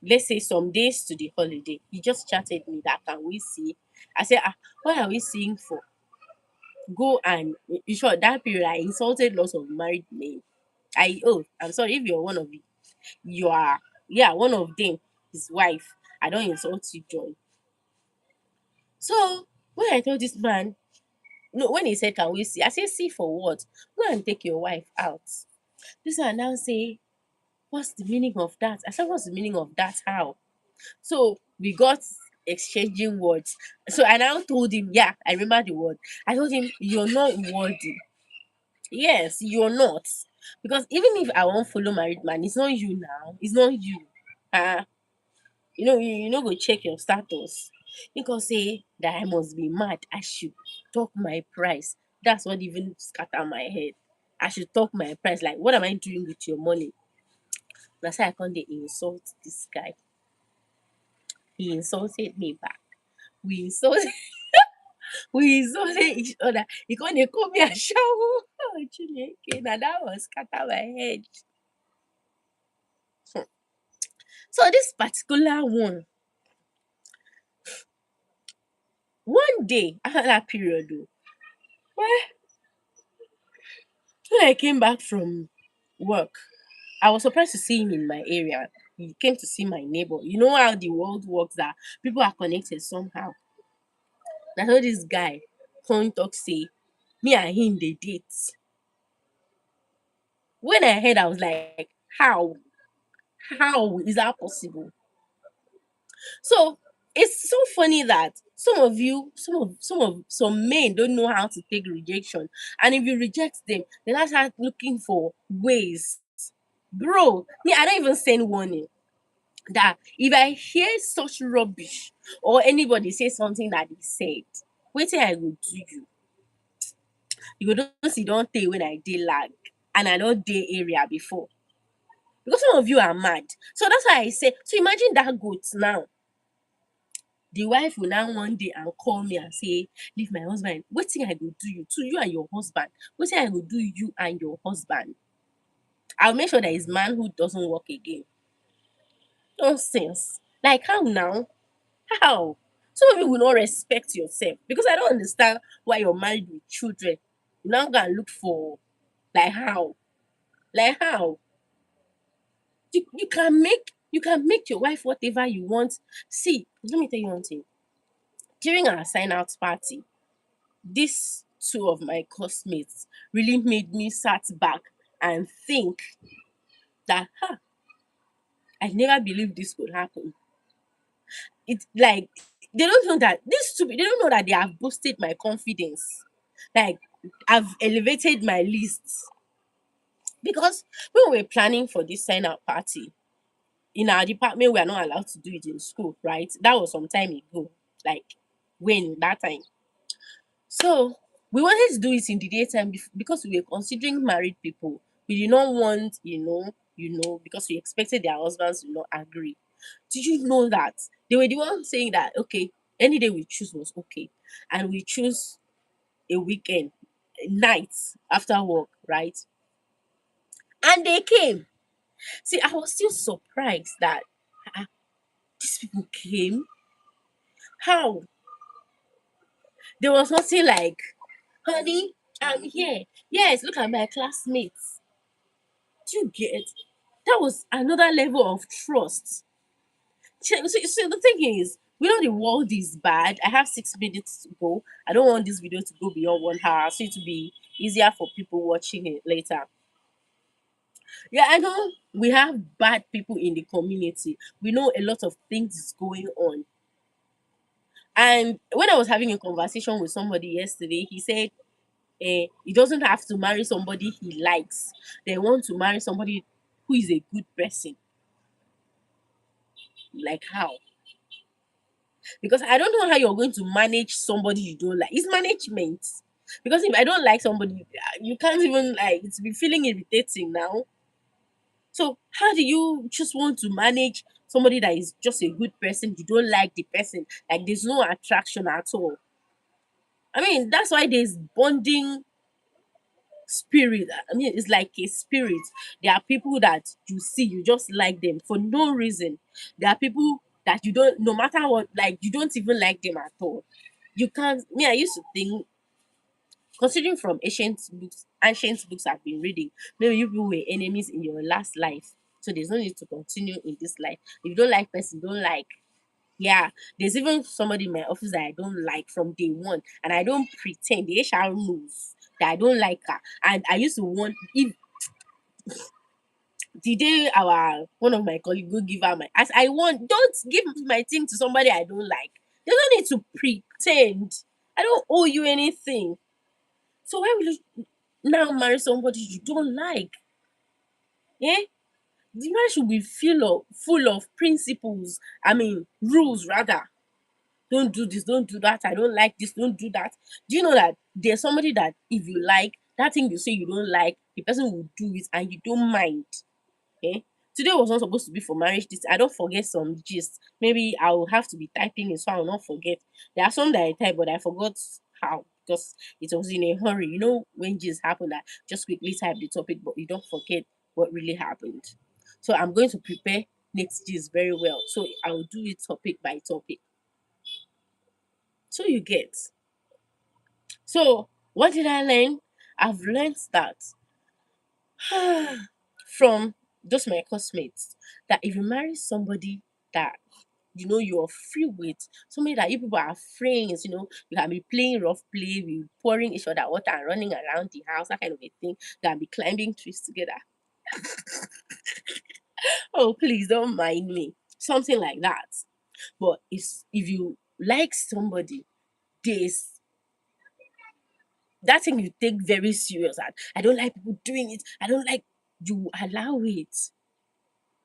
let's say some days to the holiday, he just chatted me that can we see? I said, what are we seeing for? Go and in short, that period I insulted lots of married men. I'm sorry if you're one of it. You are yeah, one of them, his wife. I don't insult you, John. So when I told this man, no, when he said, can we see? I said, see for what? Go and take your wife out. This one now say, what's the meaning of that? I said, what's the meaning of that? How? So we got exchanging words. So I now told him, yeah, I remember the word. I told him, you're not worthy. Yes, you're not. Because even if I won't follow married man, it's not you now. It's not you. Uh, you know, go check your status. You can say that I must be mad. I should talk my price. That's what even scatter my head. I should talk my price. Like, what am I doing with your money? That's why I can't dey insult this guy. He insulted me back. We insulted we insulted each other. He can't dey call me a shower. Oh, Chineke, now that was scatter my head. So this particular one day after that period though, when I came back from work, I was surprised to see him in my area. He came to see my neighbor. You know how the world works that people are connected somehow. That's how this guy come talk say me and him they date. When I heard, I was like, how? How is that possible? So it's so funny that some men don't know how to take rejection. And if you reject them, then I start looking for ways. Bro, me, I don't even send warning. That if I hear such rubbish or anybody say something that he said, wait till I go do you. You go don't see don't tell when I did lag and I don't day area before. Because some of you are mad. So that's why I say, so imagine that goat now. The wife will now one day and call me and say, leave my husband. What thing I go do you to you and your husband? What thing I go do you and your husband? I'll make sure that his manhood doesn't work again. Nonsense. Like how now? How? Some of you will not respect yourself because I don't understand why you're married with children. You now go and look for like how? Like how? You can make your wife whatever you want. See, let me tell you one thing. During our sign out party, these two of my classmates really made me sat back and think that I never believed this could happen. It's like they don't know that they don't know that they have boosted my confidence. Like I've elevated my lists because when we were planning for this sign out party in our department, we are not allowed to do it in school, right? That was some time ago, like when that time. So we wanted to do it in the daytime because we were considering married people. We did not want, because we expected their husbands will not agree. Did you know that they were the ones saying that okay, any day we choose was okay, and we choose a weekend, a night after work, right? And they came. See, I was still surprised that ah, these people came. How? There was nothing like, honey, I'm here. Yes, look at my classmates. Do you get? That was another level of trust. So the thing is, we know the world is bad. I have 6 minutes to go. I don't want this video to go beyond 1 hour, so it to be easier for people watching it later. Yeah, I know we have bad people in the community. We know a lot of things is going on. And when I was having a conversation with somebody yesterday, he said he doesn't have to marry somebody he likes. They want to marry somebody who is a good person. Like how? Because I don't know how you're going to manage somebody you don't like. It's management. Because if I don't like somebody, you can't even like it's be feeling irritating now. So how do you just want to manage somebody that is just a good person, you don't like the person, like there's no attraction at all. I mean, that's why there's bonding spirit. I mean, it's like a spirit. There are people that you see, you just like them for no reason. There are people that you don't, no matter what, like you don't even like them at all. You can't. Me, I used to think, considering from ancient books I've been reading, maybe you people were enemies in your last life. So there's no need to continue in this life. If you don't like person, don't like. Yeah, there's even somebody in my office that I don't like from day one, and I don't pretend. The HR knows that I don't like her. And I used to want, if the day our one of my colleagues go give her my, as I want, don't give my thing to somebody I don't like. There's no need to pretend. I don't owe you anything. So why will you now marry somebody you don't like? Yeah, the marriage should be full of principles. I mean, rules rather. Don't do this, don't do that. I don't like this, don't do that. Do you know that there's somebody that if you like that thing you say you don't like, the person will do it and you don't mind? Okay. Today was not supposed to be for marriage. This I don't forget some gist. Maybe I will have to be typing it so I will not forget. There are some that I type, but I forgot how because it was in a hurry. You know when gist happen that just quickly type the topic, but you don't forget what really happened. So I'm going to prepare next gist very well. So I will do it topic by topic. So you get. So what did I learn? I've learned that from just my classmates that if you marry somebody that you're free with, somebody that you people are friends, you can be playing rough play, be pouring each other water and running around the house, that kind of a thing. You can be climbing trees together. Oh, please don't mind me. Something like that. But if you like somebody, there's that thing you take very serious. And I don't like people doing it. I don't like you allow it.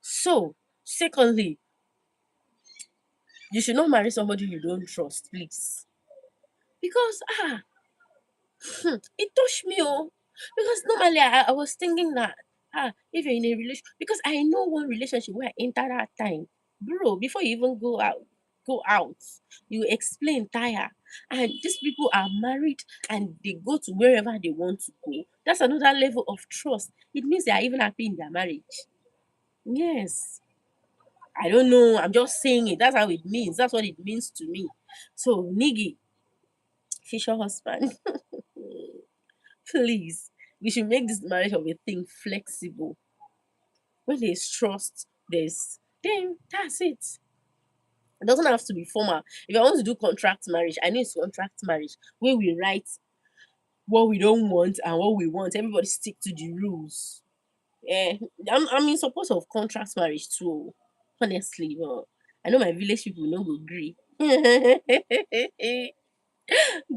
So, secondly, you should not marry somebody you don't trust, please. Because it touched me, oh. Because normally I was thinking that if you're in a relation, because I know one relationship where I entered that time, bro. Before you even go out, you explain tire, and these people are married and they go to wherever they want to go. That's another level of trust. It means they are even happy in their marriage. Yes, I don't know. I'm just saying it. That's how it means. That's what it means to me. So, Niggy, future husband, please, we should make this marriage of a thing flexible. When there's trust, then that's it. It doesn't have to be formal. If I want to do contract marriage, I know it's contract marriage where we write what we don't want and what we want. Everybody stick to the rules. Yeah, I'm in support of contract marriage too. Honestly, but I know my village people no go agree.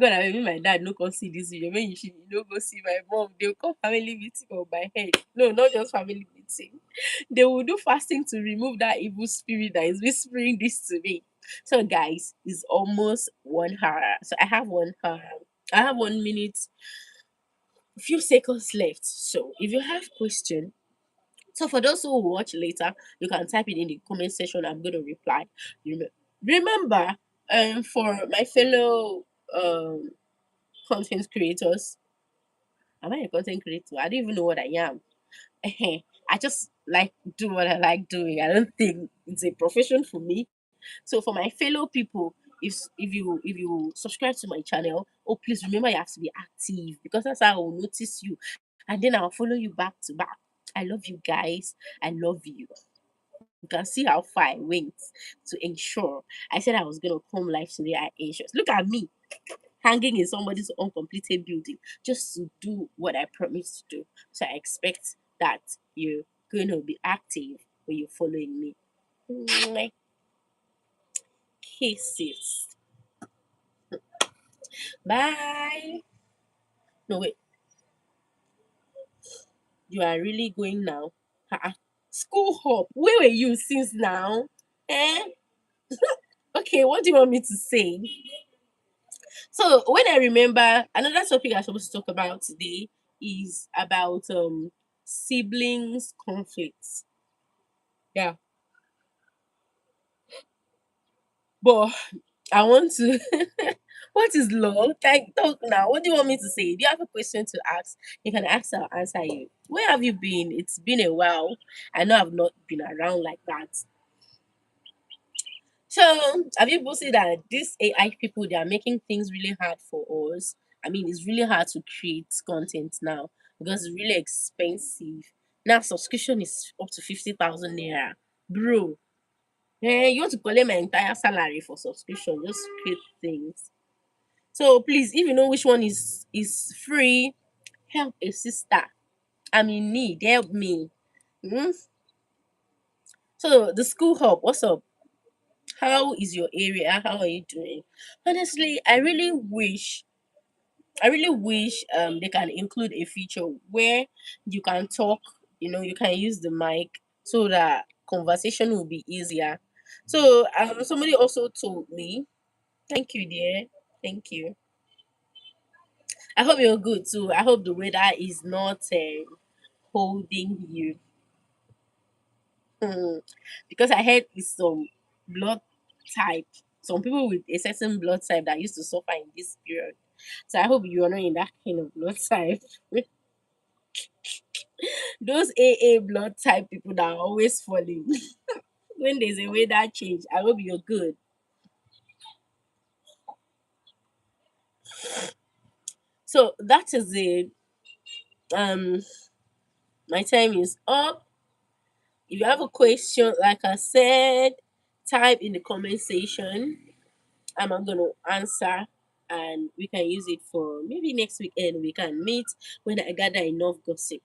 God, I mean, my dad no come see this video. When you no go see my mom, they'll come family meeting on my head. No, not just family meeting. They will do fasting to remove that evil spirit that is whispering this to me. So, guys, it's almost 1 hour. So I have 1 hour. I have 1 minute, few seconds left. So if you have question, so for those who will watch later, you can type it in the comment section. I'm going to reply. Remember, for my fellow content creators, am I a content creator? I don't even know what I am. I just like do what I like doing. I don't think it's a profession for me. So for my fellow people, if you subscribe to my channel, oh please remember you have to be active because that's how I will notice you, and then I'll follow you back to back. I love you guys. I love you. You can see how far I went to ensure. I said I was gonna come live today. I ensured. Look at me hanging in somebody's uncompleted building just to do what I promised to do. So I expect that you're gonna be active when you're following me. Mwah. Kisses. Bye. No wait, you are really going now? School hop. Where were you since now? Eh? Okay, what do you want me to say? So when I remember another topic I'm supposed to talk about today is about siblings conflicts. Yeah. But I want to. What is law? Like, talk now. What do you want me to say? Do you have a question to ask? You can ask. I'll answer you. Where have you been? It's been a while. I know I've not been around like that. So, have you people seen that these AI people they are making things really hard for us? I mean, it's really hard to create content now because it's really expensive. Now subscription is up to 50,000 naira, bro. You want to collect my entire salary for subscription? Just create things. So please, if you know which one is free, help a sister. I'm in need. Help me. Hmm? So the school hub, what's up? How is your area? How are you doing? Honestly, I really wish they can include a feature where you can talk, you can use the mic so that conversation will be easier. So somebody also told me, thank you, dear. Thank you. I hope you're good too. I hope the weather is not holding you. Hmm. Because I heard it's some blood type, some people with a certain blood type that used to suffer in this period. So I hope you are not in that kind of blood type. Those AA blood type people that are always falling when there's a weather change. I hope you're good. So that is it. Um, my time is up. If you have a question, like I said, type in the comment section. I'm gonna answer, and we can use it for maybe next weekend. We can meet when I gather enough gossip.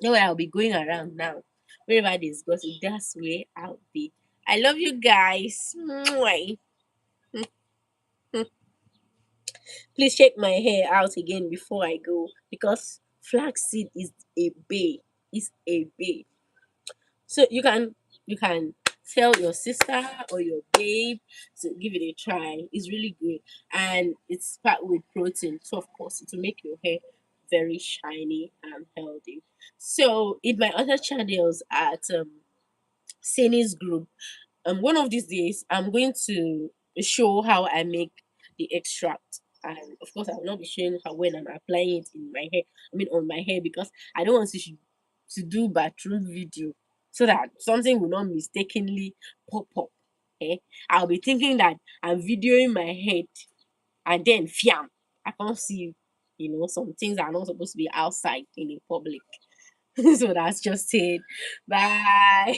No way I'll be going around now. Wherever there's gossip, that's where I'll be. I love you guys. Mwah. Please check my hair out again before I go because flaxseed is a bay. It's a bay. So you can tell your sister or your babe to give it a try. It's really good and it's packed with protein. So of course it will make your hair very shiny and healthy. So in my other channels at Seni's group, one of these days I'm going to show how I make the extract. And of course, I will not be showing how when I'm applying it in my hair. I mean, on my hair because I don't want to do bathroom video so that something will not mistakenly pop up. Okay, I'll be thinking that I'm videoing my head and then fiam, I can't see. Some things are not supposed to be outside in the public. So that's just it. Bye.